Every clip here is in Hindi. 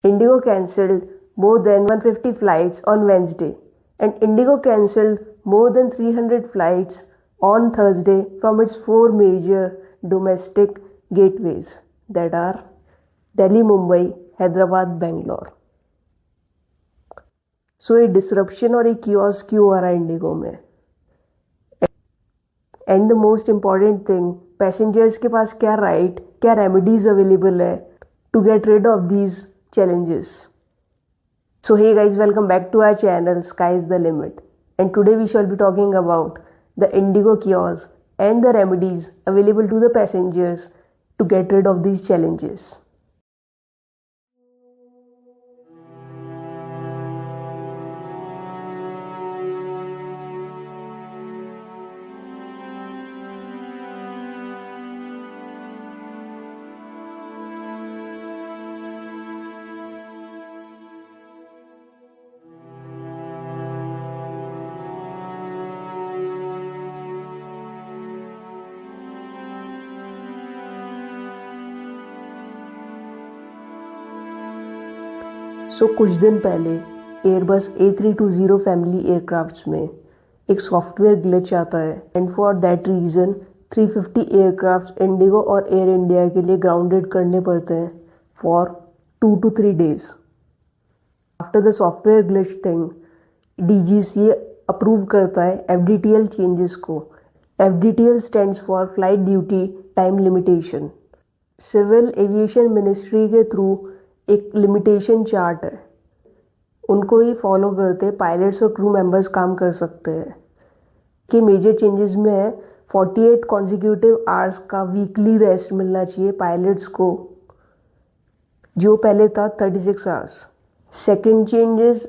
Indigo cancelled more than 150 flights on Wednesday, and Indigo cancelled more than 300 flights on Thursday from its four major domestic gateways that are Delhi, Mumbai, Hyderabad, Bangalore. सो ये डिसरप्शन और एक कियोस्क क्यों हो रहा है इंडिगो में? And the most important thing, passengers के पास क्या राइट, क्या रेमेडीज अवेलेबल है to get rid of these challenges. So hey guys, welcome back to our channel Sky is the Limit, and today we shall be talking about the Indigo kiosk and the remedies available to the passengers to get rid of these challenges. सो कुछ दिन पहले एयरबस A320 फैमिली एयरक्राफ्ट्स में एक सॉफ्टवेयर ग्लिच आता है, and for that reason 350 aircraft IndiGo और एयर इंडिया के लिए ग्राउंडेड करने पड़ते हैं for 2 to 3 days. After the software glitch thing, DGCA approve करता है FDTL चेंजेस को. FDTL stands for flight duty time limitation. Civil aviation ministry के थ्रू एक लिमिटेशन चार्ट है, उनको ही फॉलो करते पायलट्स और क्रू मेंबर्स काम कर सकते हैं. कि मेजर चेंजेस में है 48 कॉन्जिक्यूटिव आवर्स का वीकली रेस्ट मिलना चाहिए पायलट्स को, जो पहले था 36 आवर्स. सेकेंड चेंजेस,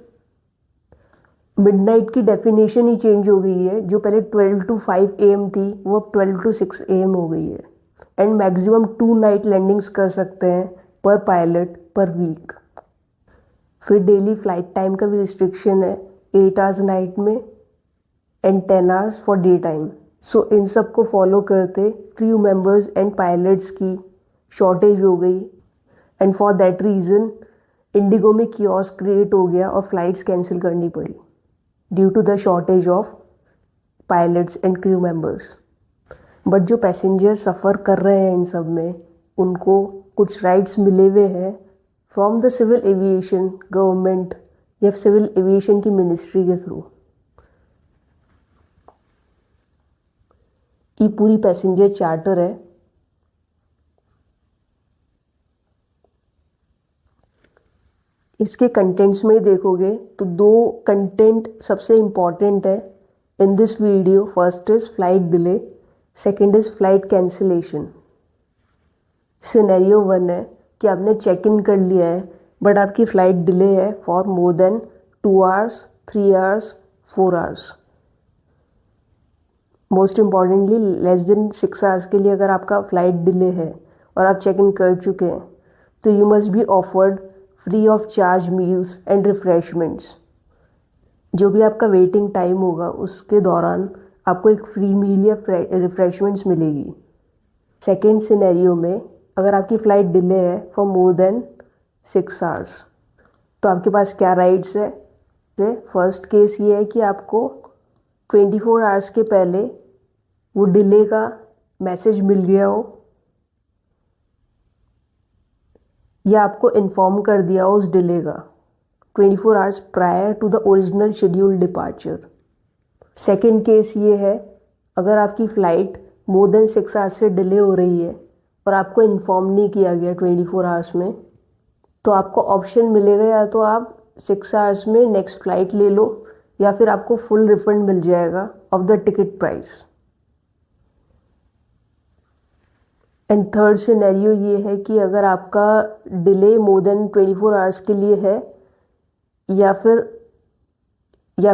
मिडनाइट की डेफिनेशन ही चेंज हो गई है, जो पहले 12 to 5 AM थी वो अब 12 to 6 AM हो गई है. एंड मैक्सिमम 2 नाइट लैंडिंग्स कर सकते हैं पर पायलट पर वीक. फिर डेली फ्लाइट टाइम का भी रिस्ट्रिक्शन है, 8 आवर्स नाइट में and 10 hours for day time. So इन सब को फॉलो करते क्रू मेंबर्स एंड पायलट्स की शॉर्टेज हो गई, and for that reason IndiGo में कियोस्क क्रिएट हो गया और फ्लाइट्स कैंसिल करनी पड़ी due to the shortage of pilots and crew members. But जो पैसेंजर सफ़र कर रहे हैं इन सब में, उनको कुछ राइट्स मिले हुए हैं from the civil aviation government या सिविल एविएशन की मिनिस्ट्री के थ्रू. ये पूरी पैसेंजर चार्टर है. इसके कंटेंट्स में देखोगे तो 2 कंटेंट सबसे इम्पॉर्टेंट है in this video. First is flight delay, second is flight cancellation. Scenario 1 है कि आपने चेक इन कर लिया है बट आपकी फ़्लाइट डिले है for more than 2 hours, 3 hours, 4 hours. Most importantly less than 6 hours के लिए अगर आपका फ़्लाइट डिले है और आप चेक इन कर चुके हैं तो you must be offered free of charge meals and refreshments. जो भी आपका वेटिंग टाइम होगा उसके दौरान आपको एक फ्री मील या रिफ्रेशमेंट्स मिलेगी. सेकेंड सिनेरियो में अगर आपकी फ़्लाइट डिले है फॉर मोर देन 6 आवर्स तो आपके पास क्या राइट्स है. फर्स्ट केस ये है कि आपको 24 आवर्स के पहले वो डिले का मैसेज मिल गया हो या आपको इन्फॉर्म कर दिया हो उस डिले का 24 hours prior to the original schedule departure. Second case ये है अगर आपकी फ़्लाइट मोर देन 6 आवर्स से डिले हो रही है और आपको इन्फॉर्म नहीं किया गया 24 आवर्स में, तो आपको ऑप्शन मिलेगा या तो आप 6 आवर्स में नेक्स्ट फ़्लाइट ले लो या फिर आपको फुल रिफंड मिल जाएगा of the ticket price. And third scenario ये है कि अगर आपका डिले मोर देन 24 आवर्स के लिए है या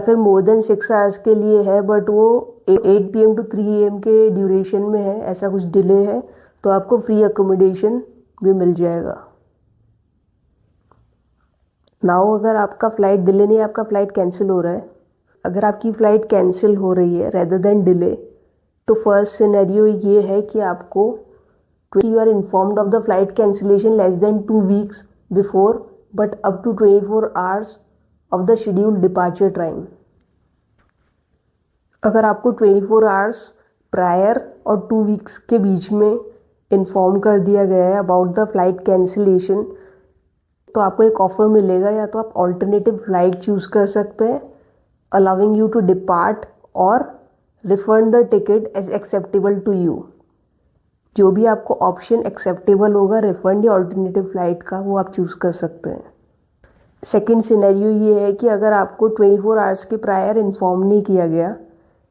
फिर मोर देन 6 आवर्स के लिए है बट वो 8 PM to 3 AM के ड्यूरेशन में है, ऐसा कुछ डिले है, तो आपको फ्री अकोमोडेशन भी मिल जाएगा. नाउ अगर आपका फ़्लाइट डिले नहीं, आपका फ़्लाइट कैंसिल हो रहा है, अगर आपकी फ़्लाइट कैंसिल हो रही है रेदर देन डिले, तो फर्स्ट सिनेरियो ये है कि आपको you are informed of the flight cancellation less than 2 weeks before but up to 24 hours of the scheduled departure time. अगर आपको 24 आवर्स प्रायर और 2 वीक्स के बीच में इन्फॉर्म कर दिया गया है अबाउट द फ्लाइट कैंसिलेशन, तो आपको एक ऑफर मिलेगा, या तो आप ऑल्टरनेटिव फ्लाइट चूज़ कर सकते हैं अलाउिंग यू टू डिपार्ट और refund the ticket as acceptable to you. जो भी आपको ऑप्शन एक्सेप्टेबल होगा रिफंड या ऑल्टरनेटिव फ्लाइट का, वो आप चूज़ कर सकते हैं। सेकेंड सिनेरियो ये है कि अगर आपको 24 आवर्स के प्रायर इन्फॉर्म नहीं किया गया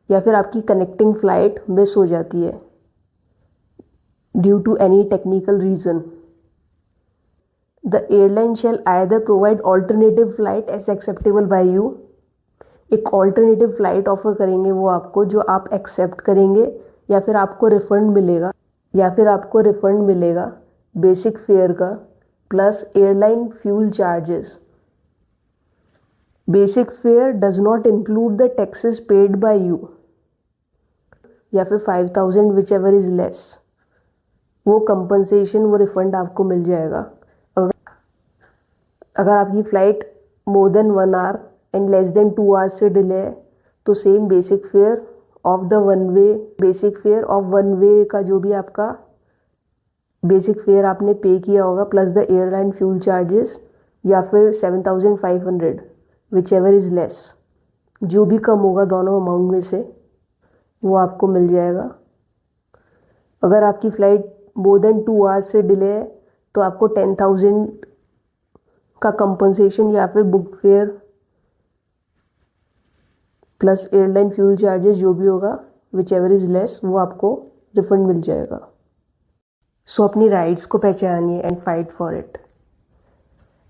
या फिर आपकी कनेक्टिंग फ्लाइट मिस हो जाती है due to any technical reason, the airline shall either provide alternative flight as acceptable by you. एक ऑल्टरनेटिव फ्लाइट ऑफर करेंगे वो आपको, जो आप एक्सेप्ट करेंगे, या फिर आपको रिफंड मिलेगा बेसिक फेयर का plus airline fuel charges. Basic fair does not include the taxes paid by you, या फिर 5000 विच एवर इज लेस। वो कंपनसेशन, वो रिफंड आपको मिल जाएगा। अगर आपकी flight more then 1 our and less than 2 hours से डिले है, तो same basic fair of one way का जो भी आपका बेसिक फेयर आपने पे किया होगा plus the airline fuel charges, या फिर 7500 विच एवर इज़ लेस, जो भी कम होगा दोनों अमाउंट में से, वो आपको मिल जाएगा। अगर आपकी फ़्लाइट मोर देन 2 आवर्स से डिले है, तो आपको 10,000 का कंपनसेशन या फिर book fair plus airline fuel charges जो भी होगा विच एवर इज़ लेस, वो आपको रिफंड मिल जाएगा। सो अपनी राइट्स को पहचानिए एंड फाइट फॉर इट।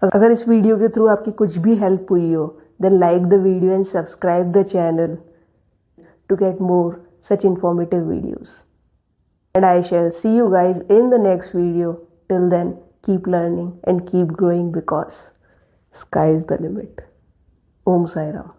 अगर इस वीडियो के थ्रू आपकी कुछ भी हेल्प हुई हो, then like the video and subscribe the channel to get more such informative videos. And I shall see you guys in the next video. Till then, keep learning and keep growing because sky is the limit. Om Sai Ram.